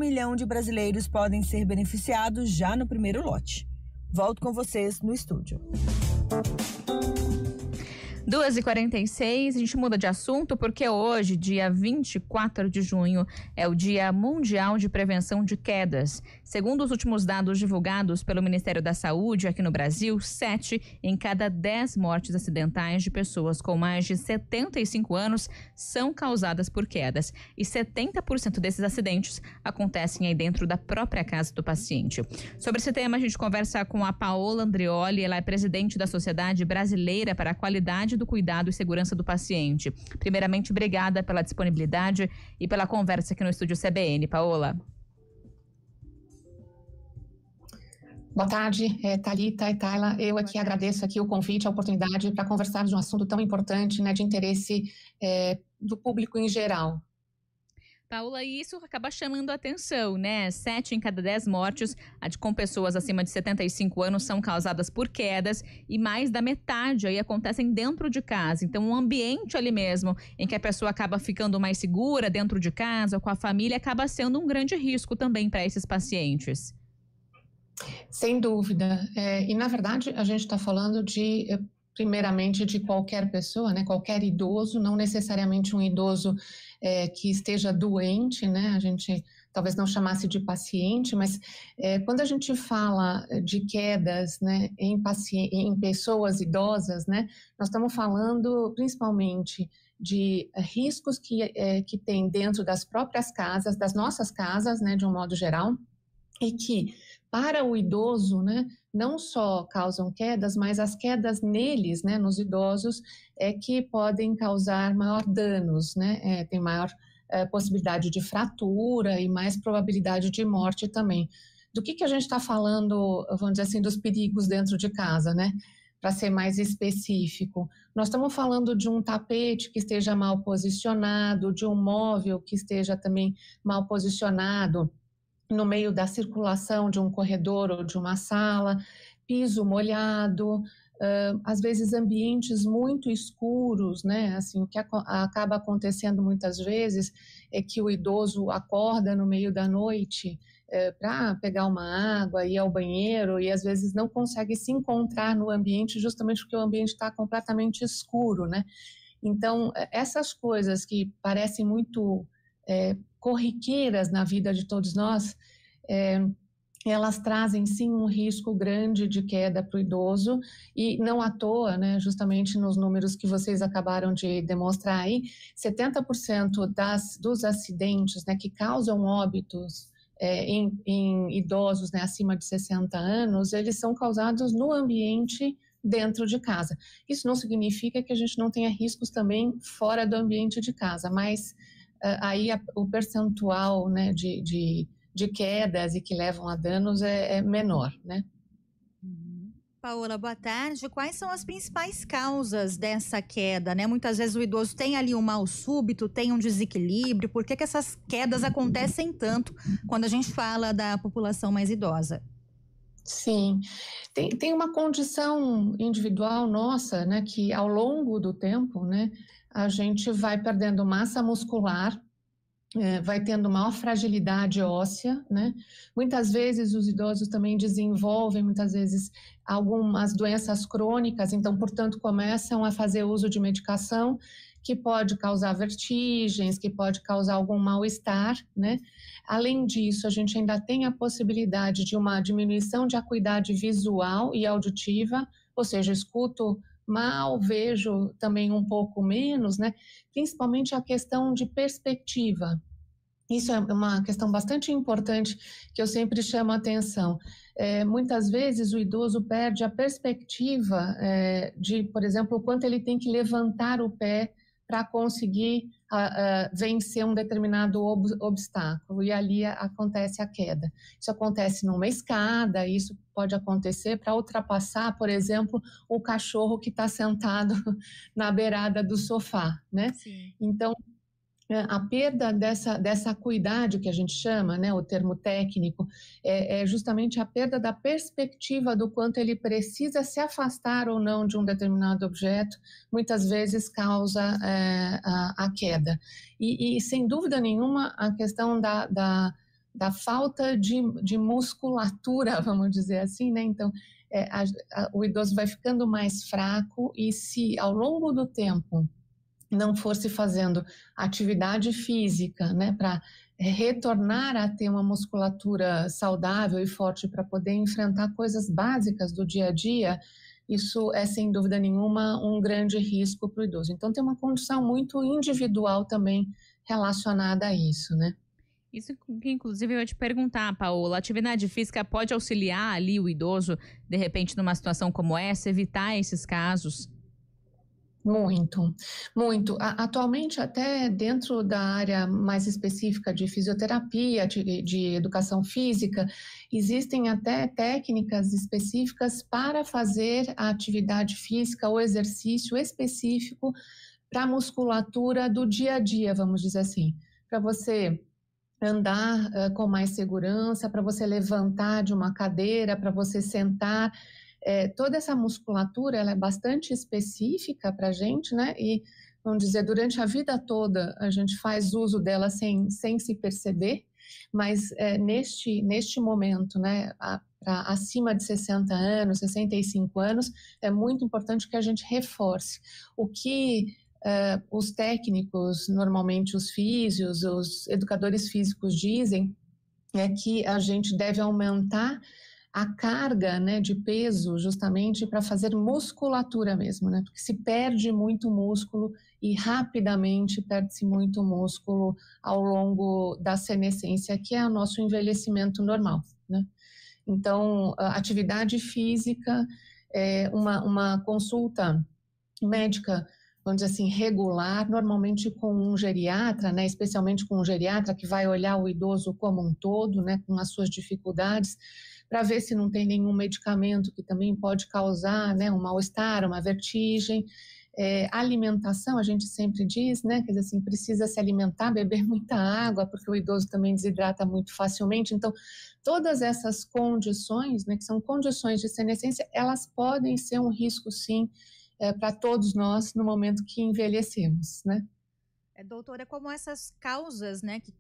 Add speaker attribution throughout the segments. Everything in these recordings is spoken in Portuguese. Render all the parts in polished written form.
Speaker 1: milhão de brasileiros podem ser beneficiados já no primeiro lote. Volto com vocês no estúdio.
Speaker 2: 2h46, a gente muda de assunto porque hoje, dia 24 de junho, é o Dia Mundial de Prevenção de Quedas. Segundo os últimos dados divulgados pelo Ministério da Saúde aqui no Brasil, 7 em cada 10 mortes acidentais de pessoas com mais de 75 anos são causadas por quedas. E 70% desses acidentes acontecem aí dentro da própria casa do paciente. Sobre esse tema, a gente conversa com a Paola Andreoli, ela é presidente da Sociedade Brasileira para a Qualidade do Cuidado e Segurança do Paciente. Primeiramente, obrigada pela disponibilidade e pela conversa aqui no estúdio CBN. Paola.
Speaker 3: Boa tarde, Thalita e Tayla. Eu aqui agradeço aqui o convite, a oportunidade para conversar de um assunto tão importante, né, de interesse do público em geral.
Speaker 2: Paola, e isso acaba chamando a atenção, né? 7 em cada 10 mortes com pessoas acima de 75 anos são causadas por quedas e mais da metade aí acontecem dentro de casa. Então, um ambiente ali mesmo em que a pessoa acaba ficando mais segura dentro de casa ou com a família acaba sendo um grande risco também para esses pacientes.
Speaker 3: Sem dúvida. E, na verdade, a gente está falando primeiramente de qualquer pessoa, né, qualquer idoso, não necessariamente um idoso que esteja doente, né, a gente talvez não chamasse de paciente, mas quando a gente fala de quedas, né, em pessoas idosas, né, nós estamos falando principalmente de riscos que tem dentro das próprias casas, das nossas casas, né, de um modo geral, e que para o idoso, né, não só causam quedas, mas as quedas neles, né, nos idosos, que podem causar maior danos, né, tem maior possibilidade de fratura e mais probabilidade de morte também. Do que a gente está falando, vamos dizer assim, dos perigos dentro de casa, né, para ser mais específico? Nós estamos falando de um tapete que esteja mal posicionado, de um móvel que esteja também mal posicionado no meio da circulação de um corredor ou de uma sala, piso molhado, às vezes ambientes muito escuros, né, assim, o que acaba acontecendo muitas vezes é que o idoso acorda no meio da noite para pegar uma água, ir ao banheiro e às vezes não consegue se encontrar no ambiente justamente porque o ambiente está completamente escuro, né. Então, essas coisas que parecem muito corriqueiras na vida de todos nós, elas trazem sim um risco grande de queda para o idoso e não à toa, né, justamente nos números que vocês acabaram de demonstrar aí, 70% dos acidentes, né, que causam óbitos em idosos, né, acima de 60 anos, eles são causados no ambiente dentro de casa. Isso não significa que a gente não tenha riscos também fora do ambiente de casa, mas aí o percentual, né, de quedas e que levam a danos é menor, né?
Speaker 4: Paola, boa tarde. Quais são as principais causas dessa queda, né? Muitas vezes o idoso tem ali um mal súbito, tem um desequilíbrio. Por que essas quedas acontecem tanto quando a gente fala da população mais idosa?
Speaker 3: Sim, tem uma condição individual nossa, né, que ao longo do tempo, né, a gente vai perdendo massa muscular, vai tendo maior fragilidade óssea, né, muitas vezes os idosos também desenvolvem, muitas vezes, algumas doenças crônicas, então, portanto, começam a fazer uso de medicação que pode causar vertigens, que pode causar algum mal-estar, né. Além disso, a gente ainda tem a possibilidade de uma diminuição de acuidade visual e auditiva, ou seja, escuto mal, vejo também um pouco menos, né, principalmente a questão de perspectiva. Isso é uma questão bastante importante que eu sempre chamo a atenção. Muitas vezes o idoso perde a perspectiva de, por exemplo, o quanto ele tem que levantar o pé para conseguir vencer um determinado obstáculo, e ali acontece a queda. Isso acontece numa escada, isso pode acontecer para ultrapassar, por exemplo, o cachorro que está sentado na beirada do sofá, né? Sim. Então, a perda dessa acuidade que a gente chama, né, o termo técnico, é justamente a perda da perspectiva do quanto ele precisa se afastar ou não de um determinado objeto, muitas vezes causa a queda. E sem dúvida nenhuma, a questão da falta de musculatura, vamos dizer assim, né? Então, o idoso vai ficando mais fraco e se ao longo do tempo não for se fazendo atividade física, né, para retornar a ter uma musculatura saudável e forte para poder enfrentar coisas básicas do dia a dia, isso é, sem dúvida nenhuma, um grande risco para o idoso. Então, tem uma condição muito individual também relacionada a isso, né?
Speaker 2: Isso que, inclusive, eu ia te perguntar, Paola, a atividade física pode auxiliar ali o idoso, de repente, numa situação como essa, evitar esses casos?
Speaker 3: Muito, muito. Atualmente, até dentro da área mais específica de fisioterapia, de educação física, existem até técnicas específicas para fazer a atividade física ou exercício específico para a musculatura do dia a dia, vamos dizer assim, para você andar com mais segurança, para você levantar de uma cadeira, para você sentar. Toda essa musculatura ela é bastante específica para a gente, né? E, vamos dizer, durante a vida toda a gente faz uso dela sem se perceber, mas neste momento, né, para acima de 60 anos, 65 anos, é muito importante que a gente reforce. O que os técnicos, normalmente os físios, os educadores físicos dizem é que a gente deve aumentar a carga, né, de peso justamente para fazer musculatura mesmo, né, porque se perde muito músculo e rapidamente perde-se muito músculo ao longo da senescência, que é o nosso envelhecimento normal, né. Então, a atividade física, uma consulta médica, vamos dizer assim, regular, normalmente com um geriatra, né, especialmente com um geriatra que vai olhar o idoso como um todo, né, com as suas dificuldades, para ver se não tem nenhum medicamento que também pode causar, né, um mal-estar, uma vertigem. Alimentação, a gente sempre diz, né, quer dizer assim, precisa se alimentar, beber muita água, porque o idoso também desidrata muito facilmente. Então, todas essas condições, né, que são condições de senescência, elas podem ser um risco, sim, para todos nós no momento que envelhecemos, né?
Speaker 4: Doutora, como essas causas, né, que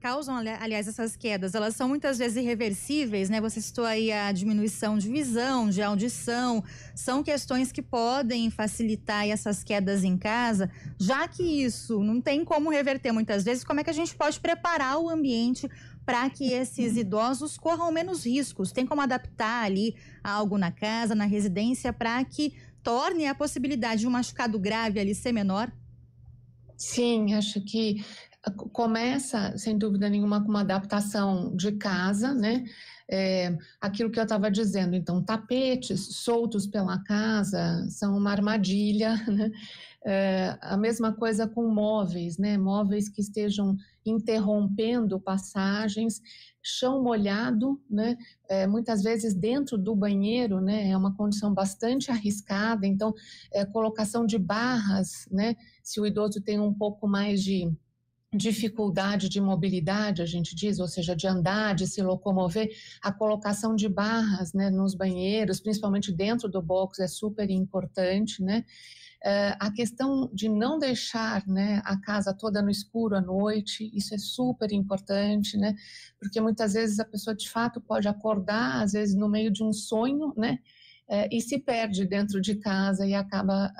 Speaker 4: causam, aliás, essas quedas, elas são muitas vezes irreversíveis, né? Você citou aí a diminuição de visão, de audição, são questões que podem facilitar essas quedas em casa, já que isso não tem como reverter muitas vezes, como é que a gente pode preparar o ambiente para que esses idosos corram menos riscos? Tem como adaptar ali algo na casa, na residência, para que torne a possibilidade de um machucado grave ali ser menor?
Speaker 3: Sim, acho que começa, sem dúvida nenhuma, com uma adaptação de casa, né? Aquilo que eu estava dizendo, então, tapetes soltos pela casa são uma armadilha, né? A mesma coisa com móveis, né? Móveis que estejam interrompendo passagens, chão molhado, né? Muitas vezes dentro do banheiro, né? É uma condição bastante arriscada, então, colocação de barras, né? Se o idoso tem um pouco mais de dificuldade de mobilidade, a gente diz, ou seja, de andar, de se locomover, a colocação de barras, né, nos banheiros, principalmente dentro do box, é super importante, né? A questão de não deixar, né, a casa toda no escuro à noite, isso é super importante, né? Porque muitas vezes a pessoa de fato pode acordar, às vezes no meio de um sonho, né? E se perde dentro de casa e acaba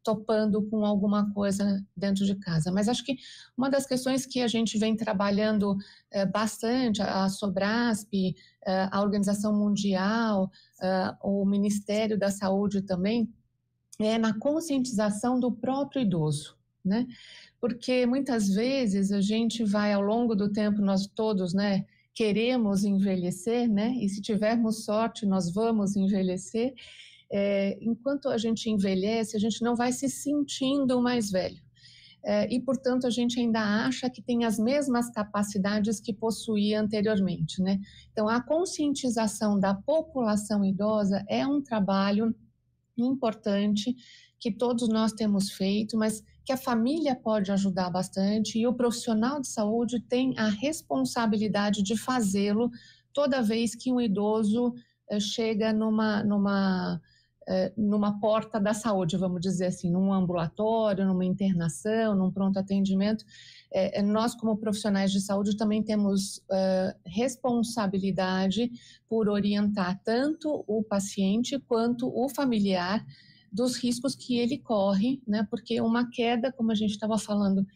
Speaker 3: topando com alguma coisa dentro de casa. Mas acho que uma das questões que a gente vem trabalhando bastante, a Sobrasp, a Organização Mundial, o Ministério da Saúde também, é na conscientização do próprio idoso, né? Porque muitas vezes a gente vai ao longo do tempo, nós todos, né, queremos envelhecer, né? E se tivermos sorte, nós vamos envelhecer. Enquanto a gente envelhece, a gente não vai se sentindo mais velho. E, portanto, a gente ainda acha que tem as mesmas capacidades que possuía anteriormente, né? Então, a conscientização da população idosa é um trabalho importante que todos nós temos feito, mas que a família pode ajudar bastante e o profissional de saúde tem a responsabilidade de fazê-lo toda vez que um idoso chega numa numa porta da saúde, vamos dizer assim, num ambulatório, numa internação, num pronto atendimento. Nós, como profissionais de saúde, também temos responsabilidade por orientar tanto o paciente quanto o familiar dos riscos que ele corre, né? Porque uma queda, como a gente estava falando,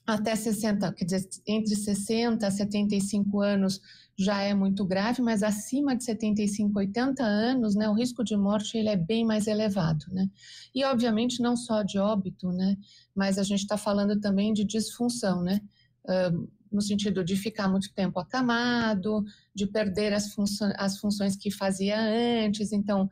Speaker 3: até 60, quer dizer, entre 60 a 75 anos já é muito grave, mas acima de 75, 80 anos, né, o risco de morte ele é bem mais elevado, né? E, obviamente, não só de óbito, né, mas a gente está falando também de disfunção, né? No sentido de ficar muito tempo acamado, de perder as funções que fazia antes, então,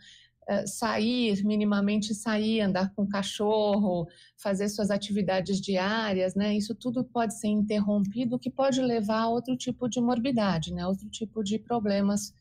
Speaker 3: minimamente sair, andar com o cachorro, fazer suas atividades diárias, né? Isso tudo pode ser interrompido, que pode levar a outro tipo de morbidade, né? Outro tipo de problemas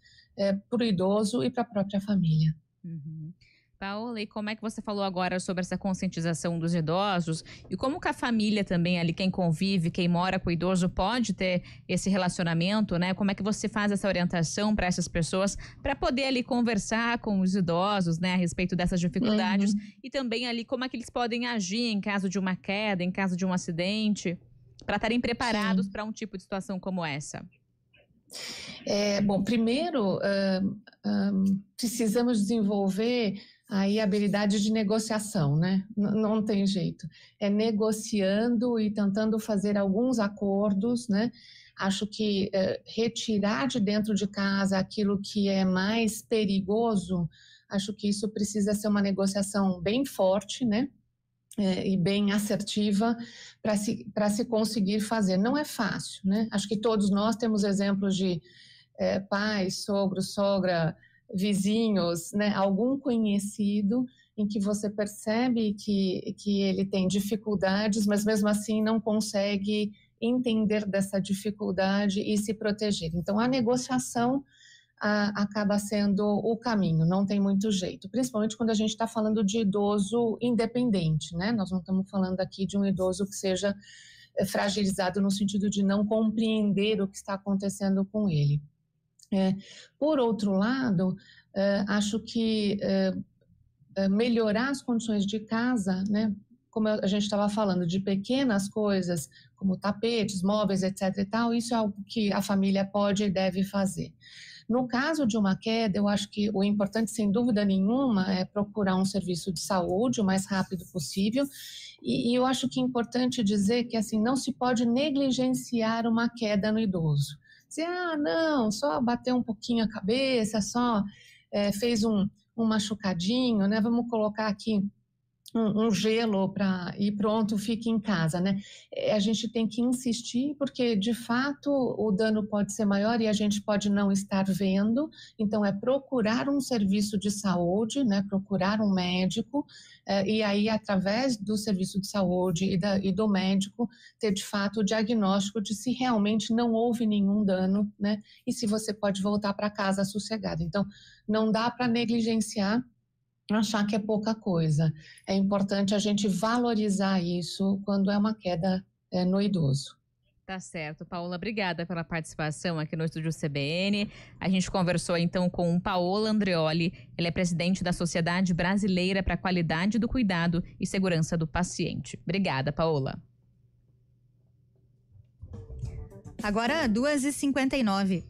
Speaker 3: para o idoso e para a própria família.
Speaker 2: Uhum. Paola, e como é que você falou agora sobre essa conscientização dos idosos e como que a família também ali, quem convive, quem mora com o idoso pode ter esse relacionamento, né? Como é que você faz essa orientação para essas pessoas para poder ali conversar com os idosos, né, a respeito dessas dificuldades e também ali como é que eles podem agir em caso de uma queda, em caso de um acidente, para estarem preparados para um tipo de situação como essa?
Speaker 3: Bom, primeiro precisamos desenvolver aí a habilidade de negociação, né? Não tem jeito. É negociando e tentando fazer alguns acordos, né? Acho que retirar de dentro de casa aquilo que é mais perigoso, acho que isso precisa ser uma negociação bem forte, né? E bem assertiva para se conseguir fazer. Não é fácil, né? Acho que todos nós temos exemplos de pai, sogro, sogra, vizinhos, né? Algum conhecido em que você percebe que ele tem dificuldades, mas mesmo assim não consegue entender dessa dificuldade e se proteger. Então, a negociação acaba sendo o caminho, não tem muito jeito, principalmente quando a gente está falando de idoso independente, né? Nós não estamos falando aqui de um idoso que seja fragilizado no sentido de não compreender o que está acontecendo com ele. Por outro lado, acho que melhorar as condições de casa, né? Como a gente estava falando, de pequenas coisas, como tapetes, móveis, etc. e tal, isso é algo que a família pode e deve fazer. No caso de uma queda, eu acho que o importante, sem dúvida nenhuma, é procurar um serviço de saúde o mais rápido possível. E eu acho que é importante dizer que, assim, não se pode negligenciar uma queda no idoso. Dizer, não, só bateu um pouquinho a cabeça, só fez um machucadinho, né? Vamos colocar aqui um gelo e pronto, fique em casa, né? A gente tem que insistir porque, de fato, o dano pode ser maior e a gente pode não estar vendo. Então, é procurar um serviço de saúde, né? Procurar um médico e aí, através do serviço de saúde e do médico, ter, de fato, o diagnóstico de se realmente não houve nenhum dano, né? E se você pode voltar para casa sossegado. Então, não dá para negligenciar, achar que é pouca coisa. É importante a gente valorizar isso quando é uma queda no idoso.
Speaker 2: Tá certo. Paola, obrigada pela participação aqui no Estúdio CBN. A gente conversou então com Paola Andreoli, ela é presidente da Sociedade Brasileira para a Qualidade do Cuidado e Segurança do Paciente. Obrigada, Paola.
Speaker 4: Agora, 2h59.